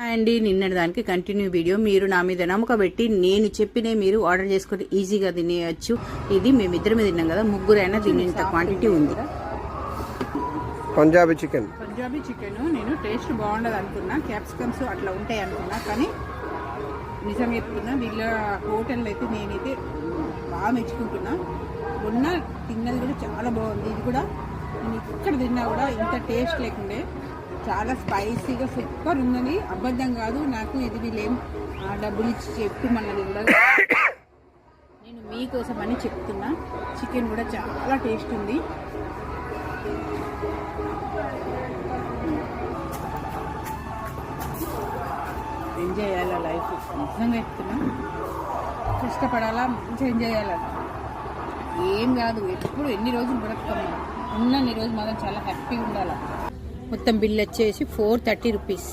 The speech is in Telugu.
అండి నిన్నటి దానికి కంటిన్యూ వీడియో. మీరు నా మీద నమ్మకం పెట్టి నేను చెప్పినే మీరు ఆర్డర్ చేసుకుంటే ఈజీగా తినేయచ్చు. ఇది మేమిద్దరం తిన్నాం కదా, ముగ్గురైనా తినేంత క్వాంటిటీ ఉంది. పంజాబీ చికెన్ నేను టేస్ట్ బాగుండదు అనుకున్నా, క్యాప్సికమ్స్ అట్లా ఉంటాయి అనుకున్నా, కానీ నిజం చెప్తున్నా వీళ్ళ హోటల్లో అయితే నేనైతే బాగా మెచ్చుకుంటున్నా. మొన్న తిన్నది కూడా చాలా బాగుంది. ఇది కూడా నేను ఇక్కడ తిన్నా కూడా ఇంత టేస్ట్ లేకుండే, చాలా స్పైసీగా సూపర్ ఉందని. అబద్ధం కాదు, నాకు ఇది వీళ్ళేం డబ్బులు ఇచ్చి చెప్పి మనది ఉండదు, నేను మీకోసం అని చెప్తున్నా. చికెన్ కూడా చాలా టేస్ట్ ఉంది. ఎంజాయ్ చేయాలా లైఫ్, నిజంగా చెప్తున్నా. కష్టపడాలా, మంచిగా ఎంజాయ్ చేయాలా. ఏం కాదు, ఎప్పుడు ఎన్ని రోజులు బ్రతుకుతాం, ఉన్నన్ని రోజులు మాత్రం చాలా హ్యాపీగా ఉండాలి. మొత్తం బిల్ వచ్చేసి 430 రూపీస్.